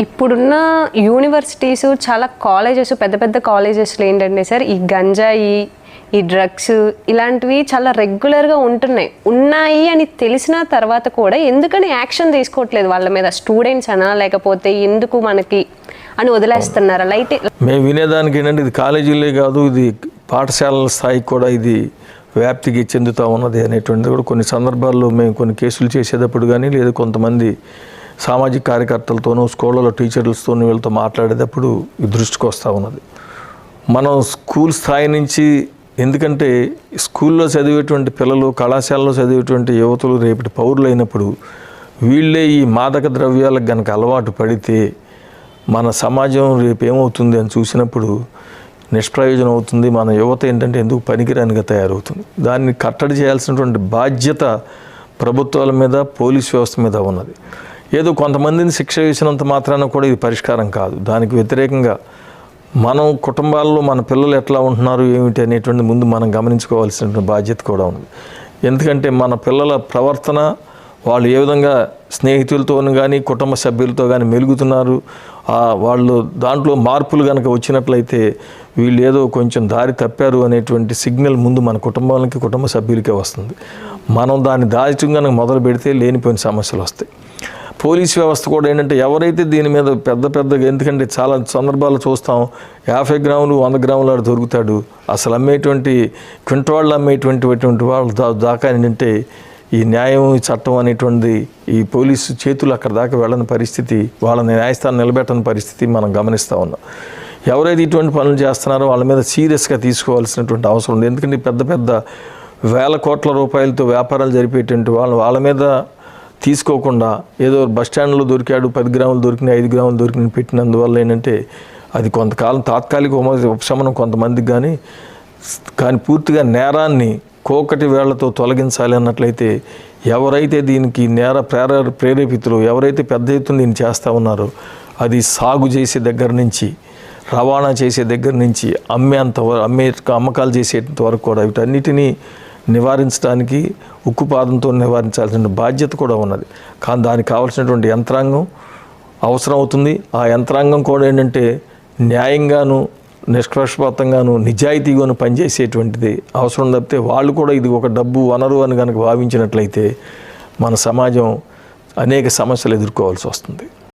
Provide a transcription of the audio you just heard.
ఇప్పుడున్న యూనివర్సిటీస్ చాలా కాలేజెస్ పెద్ద పెద్ద కాలేజెస్లో ఏంటంటే సార్ ఈ గంజాయి ఈ డ్రగ్స్ ఇలాంటివి చాలా రెగ్యులర్గా ఉన్నాయి అని తెలిసిన తర్వాత కూడా ఎందుకని యాక్షన్ తీసుకోవట్లేదు వాళ్ళ మీద? స్టూడెంట్స్ అనా లేకపోతే ఎందుకు మనకి అని వదిలేస్తున్నారా? లైట్ మేము వినేదానికి ఏంటంటే ఇది కాలేజీలే కాదు, ఇది పాఠశాలల స్థాయికి కూడా ఇది వ్యాప్తికి చెందుతూ ఉన్నది అనేటువంటిది కూడా కొన్ని సందర్భాల్లో మేము కొన్ని కేసులు చేసేటప్పుడు కానీ లేదా కొంతమంది సామాజిక కార్యకర్తలతోనూ స్కూళ్ళలో టీచర్లతోనూ వీళ్ళతో మాట్లాడేటప్పుడు దృష్టికి వస్తూ ఉన్నది. మనం స్కూల్ స్థాయి నుంచి, ఎందుకంటే స్కూల్లో చదివేటువంటి పిల్లలు కళాశాలలో చదివేటువంటి యువతులు రేపటి పౌరులు అయినప్పుడు వీళ్ళే ఈ మాదక ద్రవ్యాలకు కనుక అలవాటు పడితే మన సమాజం రేపు ఏమవుతుంది అని చూసినప్పుడు నిష్ప్రయోజనం అవుతుంది. మన యువత ఏంటంటే ఎందుకు పనికిరానిగా తయారవుతుంది. దాన్ని కట్టడి చేయాల్సినటువంటి బాధ్యత ప్రభుత్వాల మీద, పోలీస్ వ్యవస్థ మీద ఉన్నది. ఏదో కొంతమందిని శిక్ష వేసినంత మాత్రాన కూడా ఇది పరిష్కారం కాదు. దానికి వ్యతిరేకంగా మనం కుటుంబాల్లో మన పిల్లలు ఎట్లా ఉంటున్నారు ఏమిటి అనేటువంటి ముందు మనం గమనించుకోవాల్సినటువంటి బాధ్యత కూడా ఉంది. ఎందుకంటే మన పిల్లల ప్రవర్తన, వాళ్ళు ఏ విధంగా స్నేహితులతోనూ కానీ కుటుంబ సభ్యులతో కానీ మెలుగుతున్నారు, వాళ్ళు దాంట్లో మార్పులు కనుక వచ్చినట్లయితే వీళ్ళు ఏదో కొంచెం దారి తప్పారు అనేటువంటి సిగ్నల్ ముందు మన కుటుంబాలకి, కుటుంబ సభ్యులకే వస్తుంది. మనం దాన్ని దాచడం కనుక మొదలు పెడితే లేనిపోయిన సమస్యలు వస్తాయి. పోలీస్ వ్యవస్థ కూడా ఏంటంటే ఎవరైతే దీని మీద పెద్దగా, ఎందుకంటే చాలా సందర్భాలు చూస్తాం 50 గ్రాములు 100 గ్రాములు ఆడు దొరుకుతాడు. అసలు అమ్మేటువంటి క్వింటాళ్ళు అమ్మేటువంటి వాళ్ళు దాకా ఏంటంటే ఈ న్యాయం, ఈ చట్టం అనేటువంటిది ఈ పోలీసు చేతులు అక్కడ దాకా వెళ్ళని పరిస్థితి, వాళ్ళని న్యాయస్థానం నిలబెట్టని పరిస్థితి మనం గమనిస్తూ ఉన్నాం. ఎవరైతే ఇటువంటి పనులు చేస్తున్నారో వాళ్ళ మీద సీరియస్గా తీసుకోవాల్సినటువంటి అవసరం ఉంది. ఎందుకంటే పెద్ద వేల కోట్ల రూపాయలతో వ్యాపారాలు జరిపేటువంటి వాళ్ళ మీద తీసుకోకుండా ఏదో బస్టాండ్లో దొరికాడు 10 గ్రాములు దొరికినాయి, 5 గ్రాములు దొరికినాయి పెట్టినందువల్ల ఏంటంటే అది కొంతకాలం తాత్కాలిక ఉపశమనం కొంతమందికి కానీ పూర్తిగా నేరాన్ని కోకటి వేళ్లతో తొలగించాలి అన్నట్లయితే ఎవరైతే దీనికి ప్రేరేపితులు, ఎవరైతే పెద్ద ఎత్తున దీన్ని చేస్తూ ఉన్నారో అది సాగు చేసే దగ్గర నుంచి, రవాణా చేసే దగ్గర నుంచి, అమ్మకాలు చేసేంత వరకు కూడా వీటన్నిటినీ నివారించడానికి ఉక్కుపాదంతో నివారించాల్సిన బాధ్యత కూడా ఉన్నది. కానీ దానికి కావాల్సినటువంటి యంత్రాంగం అవసరం అవుతుంది. ఆ యంత్రాంగం కూడా ఏంటంటే న్యాయంగాను, నిష్పక్షపాతంగాను, నిజాయితీగాను పనిచేసేటువంటిది అవసరం. తప్పితే వాళ్ళు కూడా ఇది ఒక డబ్బు వనరు అని కనుక భావించినట్లయితే మన సమాజం అనేక సమస్యలు ఎదుర్కోవాల్సి వస్తుంది.